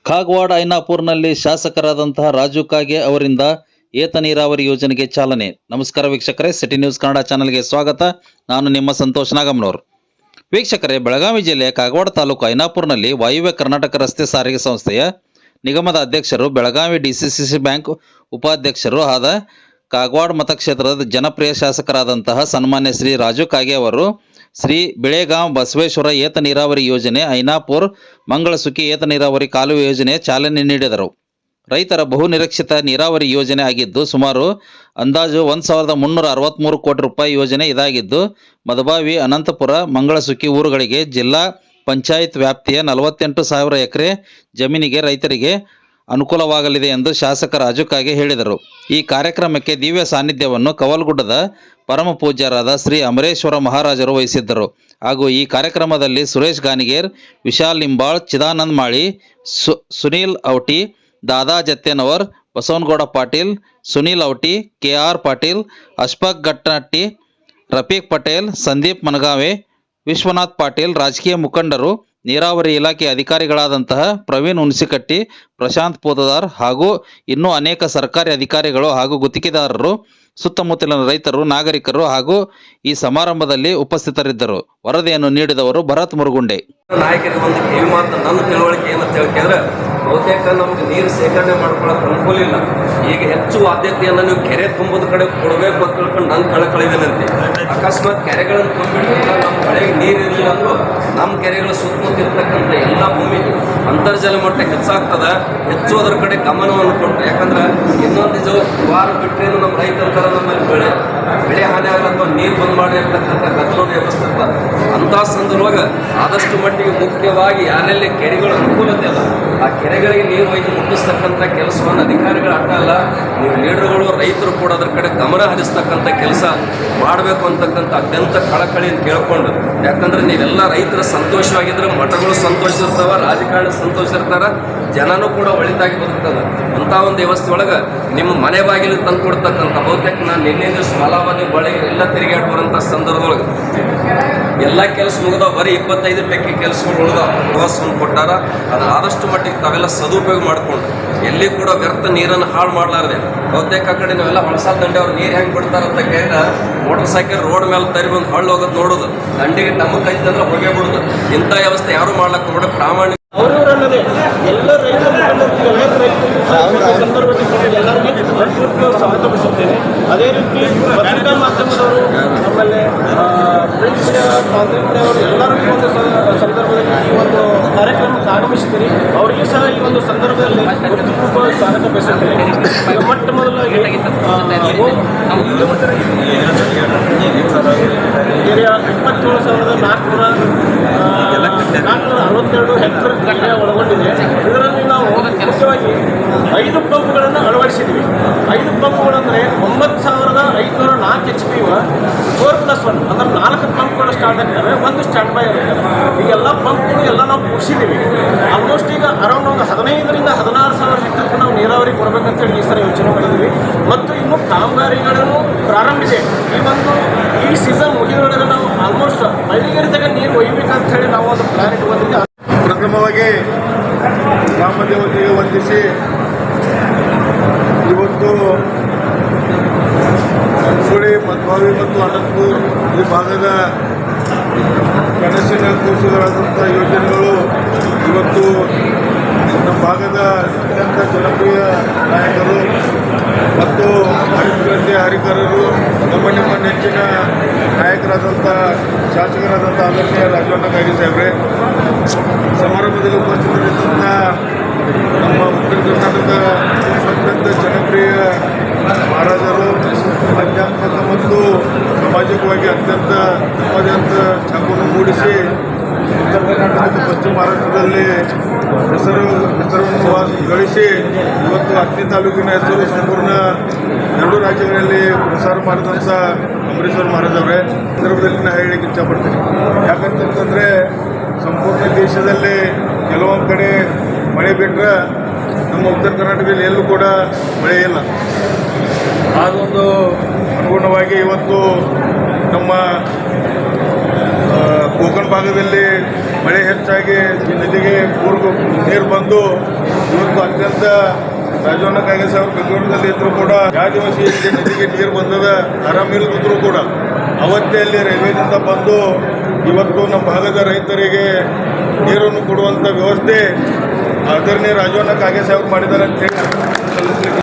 ಕಾಗವಾಡ ಐನಾಪುರ್ನಲ್ಲಿ ಶಾಸಕರಾದಂತಹ ರಾಜು ಕಾಗೆ ಅವರಿಂದ ಏತ ನೀರಾವರಿ ಯೋಜನೆಗೆ ಚಾಲನೆ. ನಮಸ್ಕಾರ ವೀಕ್ಷಕರೇ, ಸಿಟಿ ನ್ಯೂಸ್ ಕನ್ನಡ ಚಾನೆಲ್ಗೆ ಸ್ವಾಗತ. ನಾನು ನಿಮ್ಮ ಸಂತೋಷ್ ನಾಗಮ್ನವ್ರು. ವೀಕ್ಷಕರೇ, ಬೆಳಗಾವಿ ಜಿಲ್ಲೆಯ ಕಾಗವಾಡ ತಾಲೂಕು ಐನಾಪುರ್ನಲ್ಲಿ ವಾಯುವ್ಯ ಕರ್ನಾಟಕ ರಸ್ತೆ ಸಾರಿಗೆ ಸಂಸ್ಥೆಯ ನಿಗಮದ ಅಧ್ಯಕ್ಷರು, ಬೆಳಗಾವಿ ಡಿಸಿಸಿ ಬ್ಯಾಂಕ್ ಉಪಾಧ್ಯಕ್ಷರು ಆದ ಕಾಗವಾಡ ಮತಕ್ಷೇತ್ರದ ಜನಪ್ರಿಯ ಶಾಸಕರಾದಂತಹ ಸನ್ಮಾನ್ಯ ಶ್ರೀ ರಾಜು ಕಾಗೆ ಅವರು ಶ್ರೀ ಬಿಳೆಗಾಂವ್ ಬಸವೇಶ್ವರ ಏತ ನೀರಾವರಿ ಯೋಜನೆ ಐನಾಪುರ್ ಮಂಗಳಸುಖಿ ಏತ ನೀರಾವರಿ ಕಾಲುವೆ ಯೋಜನೆ ಚಾಲನೆ ನೀಡಿದರು. ರೈತರ ಬಹುನಿರೀಕ್ಷಿತ ನೀರಾವರಿ ಯೋಜನೆ ಆಗಿದ್ದು, ಸುಮಾರು ಅಂದಾಜು 1363 ಕೋಟಿ ರೂಪಾಯಿ ಯೋಜನೆ ಇದಾಗಿದ್ದು, ಮದಬಾವಿ, ಅನಂತಪುರ, ಮಂಗಳಸುಖಿ ಊರುಗಳಿಗೆ ಜಿಲ್ಲಾ ಪಂಚಾಯತ್ ವ್ಯಾಪ್ತಿಯ 48,000 ಎಕರೆ ಜಮೀನಿಗೆ ರೈತರಿಗೆ ಅನುಕೂಲವಾಗಲಿದೆ ಎಂದು ಶಾಸಕ ರಾಜು ಕಾಗೆ ಹೇಳಿದರು. ಈ ಕಾರ್ಯಕ್ರಮಕ್ಕೆ ದಿವ್ಯ ಸಾನ್ನಿಧ್ಯವನ್ನು ಕವಲ್ಗುಡ್ಡದ ಪರಮ ಪೂಜ್ಯರಾದ ಶ್ರೀ ಅಮರೇಶ್ವರ ಮಹಾರಾಜರು ವಹಿಸಿದ್ದರು. ಹಾಗೂ ಈ ಕಾರ್ಯಕ್ರಮದಲ್ಲಿ ಸುರೇಶ್ ಗಾನಿಗೇರ್, ವಿಶಾಲ್ ನಿಂಬಾಳ್, ಚಿದಾನಂದ್ ಮಾಳಿ, ಸುನೀಲ್ ಔಟಿ, ದಾದಾ ಜತ್ಯನವರ್, ಬಸವನಗೌಡ ಪಾಟೀಲ್, ಸುನೀಲ್ ಔಟಿ, KR ಪಾಟೀಲ್, ಅಶ್ಫಾಕ್ ಗಟ್ಟನಟ್ಟಿ, ರಫೀಕ್ ಪಟೇಲ್, ಸಂದೀಪ್ ಮನಗಾವೆ, ವಿಶ್ವನಾಥ್ ಪಾಟೀಲ್, ರಾಜಕೀಯ ಮುಖಂಡರು, ನೀರಾವರಿ ಇಲಾಖೆ ಅಧಿಕಾರಿಗಳಾದಂತಹ ಪ್ರವೀಣ್ ಹುಣಸಿಕಟ್ಟಿ, ಪ್ರಶಾಂತ್ ಪೋದದಾರ್ ಹಾಗೂ ಇನ್ನೂ ಅನೇಕ ಸರ್ಕಾರಿ ಅಧಿಕಾರಿಗಳು ಹಾಗೂ ಗುತ್ತಿಗೆದಾರರು, ಸುತ್ತಮುತ್ತಲಿನ ರೈತರು, ನಾಗರಿಕರು ಹಾಗೂ ಈ ಸಮಾರಂಭದಲ್ಲಿ ಉಪಸ್ಥಿತರಿದ್ದರು. ವರದಿಯನ್ನು ನೀಡಿದವರು ಭರತ್ ಮುರುಗುಂಡೆ. ನಾಯಕರಿಗೆ ಒಂದು ಕಿವಿ ಮಾತು, ನನ್ನ ತಿಳುವಳಿಕೆ ಏನಂತ ಹೇಳ್ತಿದ್ರೆ, ಬಹುತೇಕ ನಮ್ಗೆ ನೀರು ಶೇಖರಣೆ ಮಾಡ್ಕೊಳ್ಳೋಕೆ ಅನುಕೂಲ ಇಲ್ಲ. ಈಗ ಹೆಚ್ಚು ಆದ್ಯತೆಯನ್ನು ನೀವು ಕೆರೆ ತುಂಬೋದ ಕಡೆ ಕೊಡಬೇಕು ಅಂತ ತಿಳ್ಕೊಂಡು ನಂಗೆ ಕಳ್ಕಳಿದೇನಂತೆ. ಅಕಸ್ಮಾತ್ ಕೆರೆಗಳನ್ನು ತುಂಬಿಟ್ಟು ನಮ್ಮ ಕಡೆಗೆ ನೀರು ಇರಲಿಲ್ಲ ಅಂದರೂ ನಮ್ಮ ಕೆರೆಗಳ ಸುತ್ತಮುತ್ತ ಇರ್ತಕ್ಕಂಥ ಎಲ್ಲ ಭೂಮಿಗೆ ಅಂತರ್ಜಲ ಮಟ್ಟ ಹೆಚ್ಚಾಗ್ತದೆ. ಹೆಚ್ಚು ಅದರ ಕಡೆ ಗಮನವನ್ನು ಕೊಟ್ಟು, ಯಾಕಂದ್ರೆ ಇನ್ನೊಂದು ವಾರ ಬಿಟ್ಟರೇನು ನಮ್ಮ ರೈತರ ಥರ ನಮ್ಮಲ್ಲಿ ಬೆಳೆ ಹಾನಿ ಆಗಲ್ಲ, ನೀರು ಬಂದ್ ಮಾಡಿ ಇರ್ತಕ್ಕಂಥ ಗದ್ದಲದ ವ್ಯವಸ್ಥೆ ಇರ್ತದೆ. ಅಂತಹ ಸಂದರ್ಭವಾಗ ಆದಷ್ಟು ಮಟ್ಟಿಗೆ ಮುಖ್ಯವಾಗಿ ಯಾರೆಲ್ಲಿ ಕೆರೆಗಳು ಅನುಕೂಲತೆ ಅಲ್ಲ, ಆ ಕೆರೆಗಳಿಗೆ ನೀರು ಒಯ್ದು ಮುಟ್ಟಿಸ್ತಕ್ಕಂಥ ಕೆಲಸವನ್ನು ಅಧಿಕಾರಿಗಳು ಅಲ್ಲ, ನೀವು ಲೀಡರ್ಗಳು, ರೈತರು ಕೂಡ ಅದರ ಕಡೆ ಗಮನ ಹರಿಸ್ತಕ್ಕಂಥ ಕೆಲಸ ಮಾಡಬೇಕು ಅಂತಕ್ಕಂಥ ಅತ್ಯಂತ ಕಳಕಳಿಯನ್ನು ಕೇಳ್ಕೊಂಡು. ಯಾಕಂದ್ರೆ ನೀವೆಲ್ಲ ರೈತರ ಸಂತೋಷವಾಗಿದ್ರೆ ಮಠಗಳು ಸಂತೋಷ ಇರ್ತಾವ, ರಾಜಕಾರಣ ಸಂತೋಷ ಇರ್ತಾರ, ಜನನೂ ಕೂಡ ಒಳಿತಾಗಿ ಬದುಕ್ತದೆ. ಅಂಥ ಒಂದು ವ್ಯವಸ್ಥೆ ಒಳಗೆ ನಿಮ್ಮ ಮನೆ ಬಾಗಿಲು ತಂದು ಕೊಡ್ತಕ್ಕಂಥ, ಬಹುತೇಕ ನಾನು ನಿನ್ನೆ ದಿವಸ ಮಲಾಬಾದಿ ಬಳಿ ಎಲ್ಲ ತಿರುಗಾಡಿ ಬರೋಂಥ ಸಂದರ್ಭದೊಳಗೆ ಎಲ್ಲ ಕೆಲಸ ಮುಗಿದ ಬರೀ 25 ಪೈಕಿ ಕೆಲಸಗಳು ಉಳಿದ ಪ್ರವಾಸವನ್ನು ಕೊಟ್ಟಾರ. ಅದು ಆದಷ್ಟು ಮಟ್ಟಿಗೆ ತಾವೆಲ್ಲ ಸದುಪಯೋಗ ಮಾಡಿಕೊಂಡು ಎಲ್ಲಿ ಕೂಡ ವ್ಯರ್ಥ ನೀರನ್ನು ಹಾಳು ಮಾಡಲಾರದೆ, ಬಹುತೇಕ ಕಡೆ ನಾವೆಲ್ಲ ಹೊಳಸಾದ ದಂಡೆ ಅವ್ರು ನೀರು ಹೆಂಗೆ ಬಿಡ್ತಾರಂತ ಕೇಳಿದ್ರೆ ಮೋಟರ್ ಸೈಕಲ್ ರೋಡ್ ಮೇಲೆ ತರಿ ಬಂದು ಹಳ್ಳು ಹೋಗೋದು ನೋಡೋದು, ದಂಡಿಗೆ ಟಮಕ್ ಐತಂದ್ರೆ ಹೊಗೆ ಬಿಡೋದು. ಇಂಥ ವ್ಯವಸ್ಥೆ ಯಾರು ಮಾಡ್ಲಿಕ್ಕೆ ಕೂಡ ಪ್ರಾಮಾಣಿಕ ಅವರವರಲ್ಲದೆ ಎಲ್ಲ ರೈತರು ಎಲ್ಲರಿಗೂ ಸ್ವಾಗತಿಸುತ್ತೇನೆ. ಅದೇ ರೀತಿ ಪತ್ರಿಕಾ ಮಾಧ್ಯಮದವರು, ಆಮೇಲೆ ಪ್ರಿನ್ಸ್ ತಾಂತ್ರಿಕರವರು ಎಲ್ಲರಿಗೂ ಒಂದು ಸಂದರ್ಭದಲ್ಲಿ ಈ ಒಂದು ಕಾರ್ಯಕ್ರಮಕ್ಕೆ ಆಗಮಿಸಿದ್ದೀರಿ. ಅವರಿಗೆ ಸಹ ಈ ಒಂದು ಸಂದರ್ಭದಲ್ಲಿ ಹೃತ್ಪೂರ್ವಕ ಸ್ವಾಗತ ಬಯಸುತ್ತೇನೆ. ಮೊಟ್ಟ ಮೊದಲಾಗಿ 27,462 ಹೆಕ್ಟೇರ್ ಏರಿಯಾ ಒಳಗೊಂಡಿದೆ. ಇದರಲ್ಲಿ ನಾವು ಮುಖ್ಯವಾಗಿ 5 ಪಂಪ್ಗಳನ್ನು ಅಳವಡಿಸಿದ್ವಿ. 5 ಪಂಪ್ಗಳಂದರೆ 9,504 HP 4+1 ಅಂದರೆ 4 ಪಂಪ್ಗಳು ಸ್ಟಾರ್ಟ್ ಆಗ್ತವೆ, ಒಂದು ಸ್ಟ್ಯಾಂಡ್ ಬೈ ಇರುತ್ತೆ. ಈ ಎಲ್ಲ ಪಂಪ್ಗಳು ಎಲ್ಲ ನಾವು ಕೂಡಿಸಿದ್ದೀವಿ. ಆಲ್ಮೋಸ್ಟ್ ಈಗ ಅರೌಂಡ್ ಒಂದು 15,000 ರಿಂದ 16,000 ಹೆಕ್ಟರ್ಗೆ ನಾವು ನೀರಾವರಿ ಕೊಡಬೇಕಂತೇಳಿ ಈ ಸರಿ ಯೋಚನೆ ಮಾಡಿದ್ದೀವಿ. ಮತ್ತು ಇನ್ನು ಕಾಮಗಾರಿಗಳನ್ನು ಪ್ರಾರಂಭಿಸಿದೆ. ಈ ಸೀಸನ್ ಮುಗಿದೊಳಗೆ ನಾವು ಆಲ್ಮೋಸ್ಟ್ ಹಳ್ಳಿಗರಿಗೆ ನೀರು ಒಯ್ಯಬೇಕಂತ ಹೇಳಿ ನಾವು ಒಂದು ಪ್ಲಾನ್ ಇಟ್ಕೊಂಡಿದ್ದೆ. ಪ್ರಥಮವಾಗಿ ಗ್ರಾಮ ದೇವತೆಗೆ ವಂದಿಸಿ, ಇವತ್ತು ಸುಳಿ, ಮದ್ಭಾವಿ ಮತ್ತು ಅನಂತಪುರ ಈ ಭಾಗದ ಕನಸಿನ ಕೂಸುಗಳಾದಂಥ ಯೋಜನೆಗಳು ಇವತ್ತು ನಮ್ಮ ಭಾಗದ ಅತ್ಯಂತ ಜನಪ್ರಿಯ ನಾಯಕರು ಮತ್ತು ಹರಿಕರರು, ನಿಮ್ಮ ನೆಚ್ಚಿನ ನಾಯಕರಾದಂಥ ಶಾಸಕರಾದಂಥ ಆದರಣೀಯ ರಾಜಣ್ಣ ಕಾಗೆ ಸಾಹೇಬ್ರೆ, ಸಮಾರಂಭದಲ್ಲಿ ಉಪಸ್ಥಿತರಿದ್ದಂಥ ನಮ್ಮ ಉತ್ತರ ಕರ್ನಾಟಕದ ಅತ್ಯಂತ ಜನಪ್ರಿಯ ಮಹಾರಾಜರು, ಆಧ್ಯಾತ್ಮಿಕ ಮತ್ತು ಸಾಮಾಜಿಕವಾಗಿ ಅತ್ಯಂತ ಛಾಪನ್ನು ಮೂಡಿಸಿ ಉತ್ತರ ಕರ್ನಾಟಕ ಮತ್ತು ಪಶ್ಚಿಮ ಮಹಾರಾಷ್ಟ್ರದಲ್ಲಿ ಹೆಸರನ್ನು ಗಳಿಸಿ ಇವತ್ತು ಹತ್ತನೇ ತಾಲೂಕಿನ ಹೆಸರು ಸಂಪೂರ್ಣ 2 ರಾಜ್ಯಗಳಲ್ಲಿ ಪ್ರಸಾರ ಮಾಡಿದಂಥ ಅಂಬರೀಶ್ವರ ಮಹಾರಾಜ್ ಅವರೇ ಸಂದರ್ಭದಲ್ಲಿ ನಾನು ಹೇಳಲಿಕ್ಕೆ ಇಷ್ಟಪಡ್ತೀನಿ. ಯಾಕಂತಂದರೆ ಸಂಪೂರ್ಣ ದೇಶದಲ್ಲಿ ಕೆಲವೊಂದು ಕಡೆ ಮಳೆ ಬಿಟ್ಟರೆ ನಮ್ಮ ಉತ್ತರ ಕರ್ನಾಟಕದಲ್ಲಿ ಎಲ್ಲೂ ಕೂಡ ಮಳೆ ಇಲ್ಲ. ಅದೊಂದು ಅನುಗುಣವಾಗಿ ಇವತ್ತು ನಮ್ಮ ಗೋಕರ್ಣ ಭಾಗದಲ್ಲಿ ಮಳೆ ಹೆಚ್ಚಾಗಿ ಈ ನದಿಗೆ ಪೂರ್ವ ನೀರು ಬಂದು ಇವತ್ತು ಅತ್ಯಂತ ರಾಜವನ್ನ ಕಾಂಗ್ರೆಸ್ ಅವರು ಬೆಂಗಳೂರಿನಲ್ಲಿ ಇದ್ದರೂ ಕೂಡ ಯಾದಿವಾಸಿ ನದಿಗೆ ನೀರು ಬಂದದ ಆರಾಮಿಲ್ಲದಿದ್ರೂ ಕೂಡ ಅವತ್ತೇ ಅಲ್ಲಿ ರೈಲ್ವೆದಿಂದ ಬಂದು ಇವತ್ತು ನಮ್ಮ ಭಾಗದ ರೈತರಿಗೆ ನೀರನ್ನು ಕೊಡುವಂಥ ವ್ಯವಸ್ಥೆ ಆದರಣೀಯ ರಾಜವನ್ನ ಕಾಂಗ್ರೆಸ್ ಅವರು ಮಾಡಿದ್ದಾರೆ ಅಂತ ಹೇಳಿ